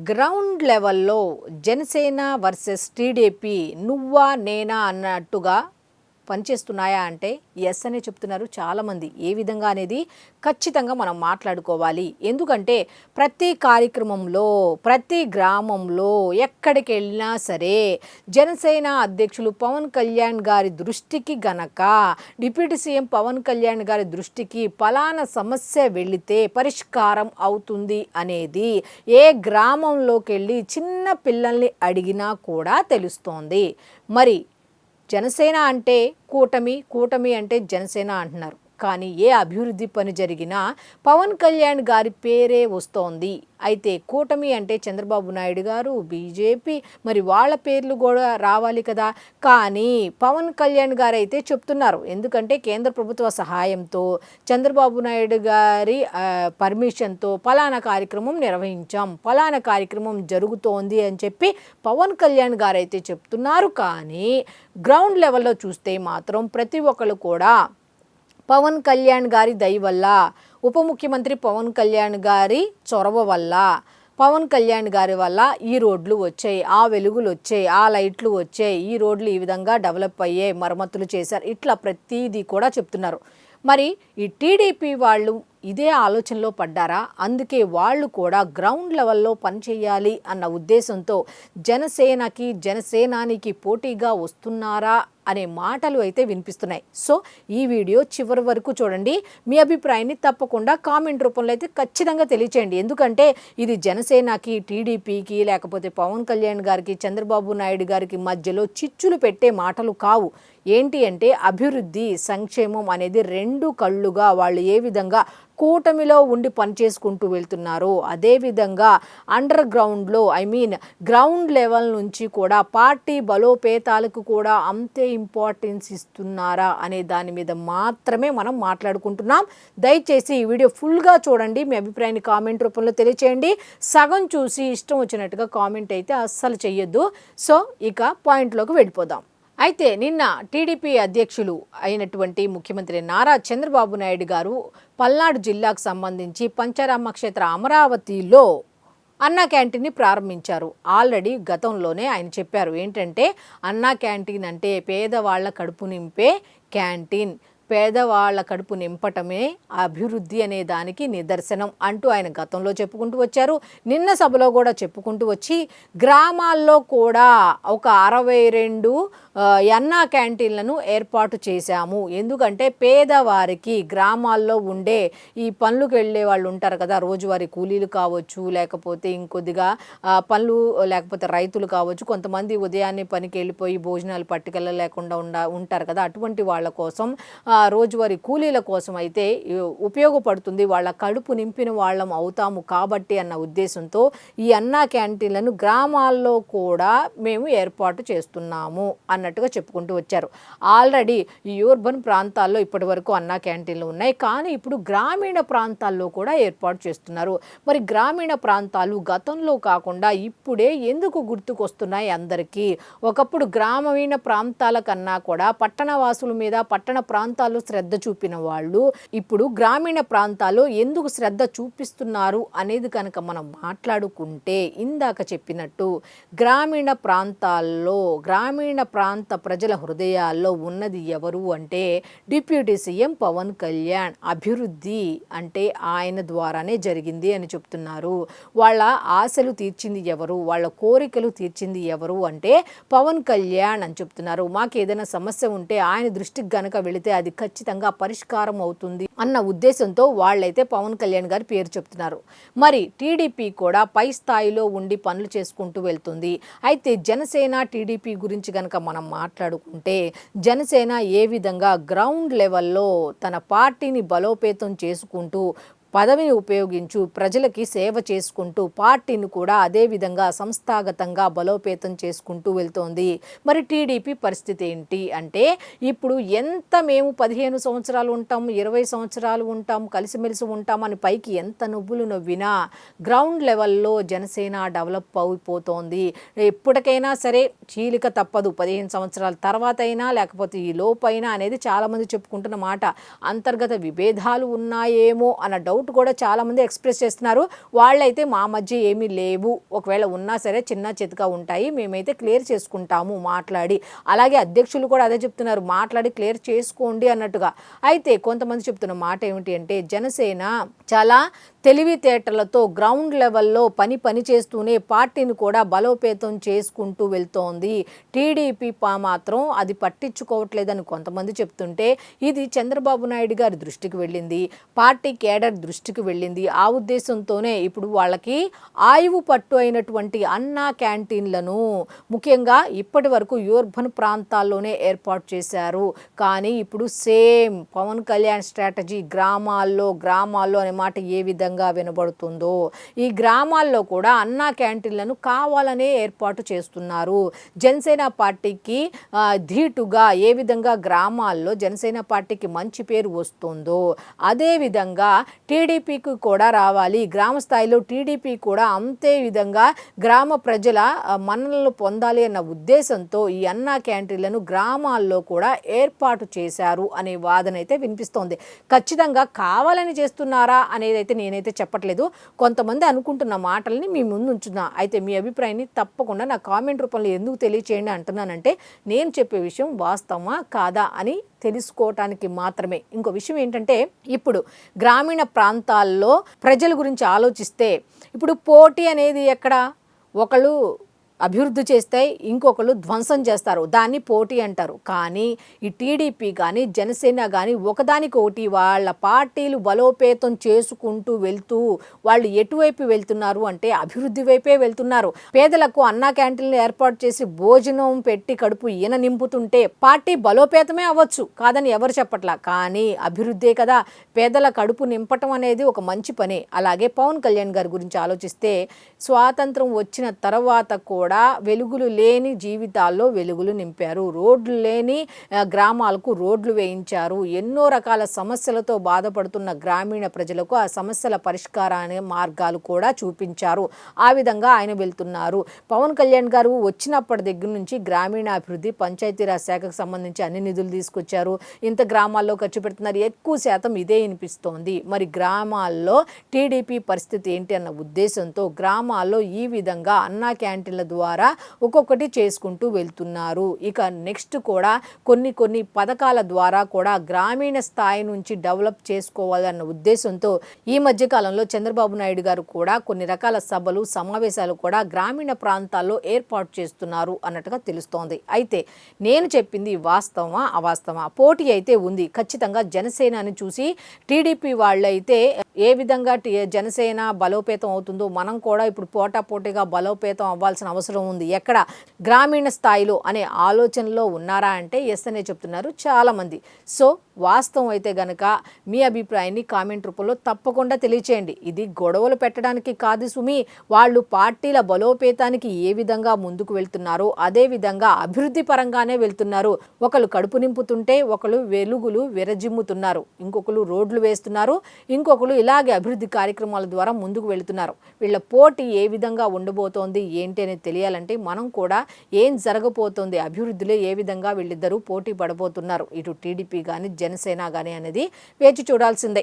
Ground లెవెల్లో Janasena versus TDP నువ్వా నేనా అన్నట్టుగా పనిచేస్తున్నాయా అంటే ఎస్ అనే చెప్తున్నారు చాలామంది. ఏ విధంగా అనేది ఖచ్చితంగా మనం మాట్లాడుకోవాలి. ఎందుకంటే ప్రతి కార్యక్రమంలో, ప్రతి గ్రామంలో, ఎక్కడికి వెళ్ళినా సరే జనసేన అధ్యక్షులు పవన్ కళ్యాణ్ గారి దృష్టికి గనక, డిప్యూటీ సీఎం పవన్ కళ్యాణ్ గారి దృష్టికి పలానా సమస్య వెళితే పరిష్కారం అవుతుంది అనేది ఏ గ్రామంలోకి వెళ్ళి చిన్న పిల్లల్ని అడిగినా కూడా తెలుస్తోంది. మరి జనసేన అంటే కూటమి, కూటమి అంటే జనసేన అంటున్నారు. కానీ ఏ అభివృద్ధి పని జరిగినా పవన్ కళ్యాణ్ గారి పేరే వస్తోంది. అయితే కూటమి అంటే చంద్రబాబు నాయుడు గారు, బీజేపీ, మరి వాళ్ళ పేర్లు కూడా రావాలి కదా. కానీ పవన్ కళ్యాణ్ గారు అయితే చెప్తున్నారు. ఎందుకంటే కేంద్ర ప్రభుత్వ సహాయంతో, చంద్రబాబు నాయుడు గారి పర్మిషన్తో పలానా కార్యక్రమం నిర్వహించాం, పలానా కార్యక్రమం జరుగుతోంది అని చెప్పి పవన్ కళ్యాణ్ గారు అయితే చెప్తున్నారు. కానీ గ్రౌండ్ లెవెల్లో చూస్తే మాత్రం ప్రతి ఒక్కరు కూడా పవన్ కళ్యాణ్ గారి దయ వల్ల, ఉప ముఖ్యమంత్రి పవన్ కళ్యాణ్ గారి చొరవ వల్ల, పవన్ కళ్యాణ్ గారి వల్ల ఈ రోడ్లు వచ్చాయి, ఆ వెలుగులు వచ్చాయి, ఆ లైట్లు వచ్చాయి, ఈ రోడ్లు ఈ విధంగా డెవలప్ అయ్యాయి, మరమ్మతులు చేశారు, ఇట్లా ప్రతిదీ కూడా చెప్తున్నారు. మరి ఈ టీడీపీ వాళ్ళు ఇదే ఆలోచనలో పడ్డారా? అందుకే వాళ్ళు కూడా గ్రౌండ్ లెవెల్లో పనిచేయాలి అన్న ఉద్దేశంతో జనసేనకి, జనసేనానికి పోటీగా వస్తున్నారా అనే మాటలు అయితే వినిపిస్తున్నాయి. సో ఈ వీడియో చివరి వరకు చూడండి. మీ అభిప్రాయాన్ని తప్పకుండా కామెంట్ రూపంలో అయితే ఖచ్చితంగా తెలియచేయండి. ఎందుకంటే ఇది జనసేనకి, టీడీపీకి, లేకపోతే పవన్ కళ్యాణ్ గారికి, చంద్రబాబు నాయుడు గారికి మధ్యలో చిచ్చులు పెట్టే మాటలు కావు. ఏంటి అంటే అభివృద్ధి, సంక్షేమం అనేది రెండు కళ్ళుగా వాళ్ళు ఏ విధంగా కూటమిలో ఉండి పనిచేసుకుంటూ వెళ్తున్నారో, అదేవిధంగా అండర్ గ్రౌండ్లో గ్రౌండ్ లెవెల్ నుంచి కూడా పార్టీ బలోపేతాలకు కూడా అంతే ఇంపార్టెన్స్ ఇస్తున్నారా అనే దాని మీద మాత్రమే మనం మాట్లాడుకుంటున్నాం. దయచేసి ఈ వీడియో ఫుల్గా చూడండి. మీ అభిప్రాయాన్ని కామెంట్ రూపంలో తెలియచేయండి. సగం చూసి ఇష్టం వచ్చినట్టుగా కామెంట్ అయితే అస్సలు చెయ్యొద్దు. సో ఇక పాయింట్లోకి వెళ్ళిపోదాం. అయితే నిన్న టీడీపీ అధ్యక్షులు అయినటువంటి ముఖ్యమంత్రి నారా చంద్రబాబు నాయుడు గారు పల్నాడు జిల్లాకు సంబంధించి పంచరామ క్షేత్ర అమరావతిలో అన్నా క్యాంటీన్ని ప్రారంభించారు. ఆల్రెడీ గతంలోనే ఆయన చెప్పారు ఏంటంటే అన్నా క్యాంటీన్ అంటే పేదవాళ్ల కడుపు నింపే క్యాంటీన్, పేదవాళ్ల కడుపు నింపటమే అభివృద్ధి అనే దానికి నిదర్శనం అంటూ ఆయన గతంలో చెప్పుకుంటూ వచ్చారు. నిన్న సభలో కూడా చెప్పుకుంటూ వచ్చి గ్రామాల్లో కూడా ఒక 62 అన్నా క్యాంటీన్లను ఏర్పాటు చేశాము. ఎందుకంటే పేదవారికి, గ్రామాల్లో ఉండే ఈ పనులకు వెళ్ళే వాళ్ళు ఉంటారు కదా, రోజువారీ కూలీలు కావచ్చు, లేకపోతే ఇంకొద్దిగా పనులు, లేకపోతే రైతులు కావచ్చు, కొంతమంది ఉదయాన్నే పనికి వెళ్ళిపోయి భోజనాలు పట్టుకెళ్ళ లేకుండా ఉంటారు కదా, అటువంటి వాళ్ళ కోసం, రోజువారీ కూలీల కోసం అయితే ఉపయోగపడుతుంది. వాళ్ళ కడుపు నింపిన వాళ్ళం అవుతాము కాబట్టి అన్న ఉద్దేశంతో ఈ అన్నా క్యాంటీన్లను గ్రామాల్లో కూడా మేము ఏర్పాటు చేస్తున్నాము అన్నట్టుగా చెప్పుకుంటూ వచ్చారు. ఆల్రెడీ ఈ యూర్బన్ ప్రాంతాల్లో ఇప్పటి వరకు అన్నా క్యాంటీన్లు ఉన్నాయి. కానీ ఇప్పుడు గ్రామీణ ప్రాంతాల్లో కూడా ఏర్పాటు చేస్తున్నారు. మరి గ్రామీణ ప్రాంతాలు గతంలో కాకుండా ఇప్పుడే ఎందుకు గుర్తుకొస్తున్నాయి అందరికీ? ఒకప్పుడు గ్రామీణ ప్రాంతాల కన్నా కూడా పట్టణవాసుల మీద, పట్టణ ప్రాంతాల్లో శ్రద్ధ చూపిన వాళ్ళు ఇప్పుడు గ్రామీణ ప్రాంతాల్లో ఎందుకు శ్రద్ధ చూపిస్తున్నారు అనేది కనుక మనం మాట్లాడుకుంటే, ఇందాక చెప్పినట్టు గ్రామీణ ప్రాంతాల్లో, గ్రామీణ ప్రాంత ప్రజల హృదయాల్లో ఉన్నది ఎవరు అంటే డిప్యూటీ సీఎం పవన్ కళ్యాణ్. అభివృద్ధి అంటే ఆయన ద్వారానే జరిగింది అని చెప్తున్నారు. వాళ్ళ ఆశలు తీర్చింది ఎవరు, వాళ్ళ కోరికలు తీర్చింది ఎవరు అంటే పవన్ కళ్యాణ్ అని చెప్తున్నారు. మాకు ఏదైనా సమస్య ఉంటే ఆయన దృష్టికి గనక వెళితే అది ఖచ్చితంగా పరిష్కారం అవుతుంది అన్న ఉద్దేశంతో వాళ్ళైతే పవన్ కళ్యాణ్ గారి పేరు చెప్తున్నారు. మరి టీడీపీ కూడా పై స్థాయిలో ఉండి పనులు చేసుకుంటూ వెళ్తుంది. అయితే జనసేన, టీడీపీ గురించి కనుక మనం మాట్లాడుకుంటే, జనసేన ఏ విధంగా గ్రౌండ్ లెవెల్లో తన పార్టీని బలోపేతం చేసుకుంటూ, పదవిని ఉపయోగించు ప్రజలకి సేవ చేసుకుంటూ, పార్టీని కూడా అదేవిధంగా సంస్థాగతంగా బలోపేతం చేసుకుంటూ వెళ్తోంది. మరి టీడీపీ పరిస్థితి ఏంటి అంటే, ఇప్పుడు ఎంత మేము 15 సంవత్సరాలు ఉంటాం, 20 సంవత్సరాలు ఉంటాం, కలిసిమెలిసి ఉంటామని పైకి ఎంత నువ్వులు నవ్వినా గ్రౌండ్ లెవెల్లో జనసేన డెవలప్ అయిపోతోంది. ఎప్పటికైనా సరే చీలిక తప్పదు. 15 సంవత్సరాల తర్వాత అయినా, లేకపోతే ఈ లోపైనా అనేది చాలామంది చెప్పుకుంటున్న మాట. అంతర్గత విభేదాలు ఉన్నాయేమో అన్న డౌట్ డౌట్ కూడా చాలామంది ఎక్స్ప్రెస్ చేస్తున్నారు. వాళ్ళైతే మా మధ్య ఏమీ లేవు, ఒకవేళ ఉన్నా సరే చిన్న చితకా ఉంటాయి, మేమైతే క్లియర్ చేసుకుంటాము మాట్లాడి. అలాగే అధ్యక్షులు కూడా అదే చెప్తున్నారు, మాట్లాడి క్లియర్ చేసుకోండి అన్నట్టుగా. అయితే కొంతమంది చెప్తున్న మాట ఏమిటి అంటే జనసేన చాలా తెలివితేటలతో గ్రౌండ్ లెవెల్లో పని చేస్తూనే పార్టీని కూడా బలోపేతం చేసుకుంటూ వెళ్తోంది. టీడీపీ మాత్రం అది పట్టించుకోవట్లేదని కొంతమంది చెప్తుంటే ఇది చంద్రబాబు నాయుడు గారి దృష్టికి వెళ్ళింది, పార్టీ కేడర్ దృష్టికి వెళ్ళింది. ఆ ఉద్దేశంతోనే ఇప్పుడు వాళ్ళకి ఆయువు పట్టు అయినటువంటి అన్నా క్యాంటీన్లను ముఖ్యంగా ఇప్పటి వరకు యూర్బన్ ప్రాంతాల్లోనే ఏర్పాటు చేశారు. కానీ ఇప్పుడు సేమ్ పవన్ కళ్యాణ్ స్ట్రాటజీ గ్రామాల్లో అనే మాట ఏ విధంగా వినబడుతుందో ఈ గ్రామాల్లో కూడా అన్నా క్యాంటీన్లను కావాలనే ఏర్పాటు చేస్తున్నారు. జనసేన పార్టీకి ధీటుగా ఏ విధంగా గ్రామాల్లో జనసేన పార్టీకి మంచి పేరు వస్తుందో అదే విధంగా టీడీపీకి కూడా రావాలి, గ్రామ స్థాయిలో టీడీపీ కూడా అంతే విధంగా గ్రామ ప్రజల మన్ననలు పొందాలి అన్న ఉద్దేశంతో ఈ అన్నా క్యాంటీన్లను గ్రామాల్లో కూడా ఏర్పాటు చేశారు అనే వాదన అయితే వినిపిస్తోంది. ఖచ్చితంగా కావాలని చేస్తున్నారా అనేది అయితే నేనైతే చెప్పట్లేదు, కొంతమంది అనుకుంటున్న మాటల్ని మీ ముందు ఉంచుతున్నా. అయితే మీ అభిప్రాయాన్ని తప్పకుండా నా కామెంట్ రూపంలో ఎందుకు తెలియచేయండి అంటున్నానంటే నేను చెప్పే విషయం వాస్తవమా కాదా అని తెలుసుకోవటానికి మాత్రమే. ఇంకో విషయం ఏంటంటే ఇప్పుడు గ్రామీణ ప్రాంతాల్లో ప్రజల గురించి ఆలోచిస్తే ఇప్పుడు పోటీ అనేది ఎక్కడ, ఒకళ్ళు అభివృద్ధి చేస్తే ఇంకొకరు ధ్వంసం చేస్తారు, దాన్ని పోటీ అంటారు. కానీ ఈ టీడీపీ కానీ జనసేన కానీ ఒకదానికొకటి వాళ్ళ పార్టీలు బలోపేతం చేసుకుంటూ వెళ్తూ వాళ్ళు ఎటువైపు వెళ్తున్నారు అంటే అభివృద్ధి వైపే వెళ్తున్నారు. పేదలకు అన్నా క్యాంటీన్లు ఏర్పాటు చేసి భోజనం పెట్టి కడుపు ఈయన నింపుతుంటే పార్టీ బలోపేతమే అవ్వచ్చు, కాదని ఎవరు చెప్పట్లా. కానీ అభివృద్ధే కదా, పేదల కడుపు నింపటం అనేది ఒక మంచి పనే. అలాగే పవన్ కళ్యాణ్ గారి గురించి ఆలోచిస్తే స్వాతంత్రం వచ్చిన తర్వాత కూడా వెలుగులు లేని జీవితాల్లో వెలుగులు నింపారు, రోడ్లు లేని గ్రామాలకు రోడ్లు వేయించారు, ఎన్నో రకాల సమస్యలతో బాధపడుతున్న గ్రామీణ ప్రజలకు ఆ సమస్యల పరిష్కారాన్ని మార్గాలు కూడా చూపించారు. ఆ విధంగా ఆయన వెళ్తున్నారు. పవన్ కళ్యాణ్ గారు వచ్చినప్పటి దగ్గర నుంచి గ్రామీణాభివృద్ధి పంచాయతీరాజ్ శాఖకు సంబంధించి అన్ని నిధులు తీసుకొచ్చారు, ఇంత గ్రామాల్లో ఖర్చు పెడుతున్నారు, ఎక్కువ శాతం ఇదే వినిపిస్తోంది. మరి గ్రామాల్లో టీడీపీ పరిస్థితి ఏంటి అన్న ఉద్దేశంతో గ్రామాల్లో ఈ విధంగా అన్నా క్యాంటీన్ల ద్వారా ఒక్కొక్కటి చేసుకుంటూ వెళ్తున్నారు. ఇక నెక్స్ట్ కూడా కొన్ని పథకాల ద్వారా కూడా గ్రామీణ స్థాయి నుంచి డెవలప్ చేసుకోవాలన్న ఉద్దేశంతో ఈ మధ్య కాలంలో చంద్రబాబు నాయుడు గారు కూడా కొన్ని రకాల సభలు సమావేశాలు కూడా గ్రామీణ ప్రాంతాల్లో ఏర్పాటు చేస్తున్నారు అన్నట్టుగా తెలుస్తోంది. అయితే నేను చెప్పింది వాస్తవమా అవాస్తవమా? పోటీ అయితే ఉంది ఖచ్చితంగా. జనసేనని చూసి టీడీపీ వాళ్ళైతే ఏ విధంగా జనసేన బలోపేతం అవుతుందో మనం కూడా ఇప్పుడు పోటాపోటీగా బలోపేతం అవ్వాల్సిన అవసరం ఉంది. ఎక్కడ గ్రామీణ స్థాయిలో అనే ఆలోచనలో ఉన్నారా అంటే ఎస్ అనే చెప్తున్నారు చాలామంది. సో వాస్తవం అయితే గనక మీ అభిప్రాయాన్ని కామెంట్ రూపంలో తప్పకుండా తెలియచేయండి. ఇది గొడవలు పెట్టడానికి కాదు సుమి, వాళ్ళు పార్టీల బలోపేతానికి ఏ విధంగా ముందుకు వెళ్తున్నారో అదే విధంగా అభివృద్ధి పరంగానే వెళ్తున్నారు. ఒకళ్ళు కడుపు నింపుతుంటే ఒకళ్ళు వెలుగులు విరజిమ్ముతున్నారు, ఇంకొకరు రోడ్లు వేస్తున్నారు, ఇంకొకరు ఇలాగే అభివృద్ధి కార్యక్రమాల ద్వారా ముందుకు వెళుతున్నారు. వీళ్ళ పోటీ ఏ విధంగా ఉండబోతోంది ఏంటి అనేది తెలియాలంటే మనం కూడా ఏం జరగబోతోంది, అభివృద్ధిలో ఏ విధంగా వీళ్ళిద్దరూ పోటీ పడబోతున్నారు ఇటు టీడీపీ కానీ జనసేన కానీ అనేది వేచి చూడాల్సిందే.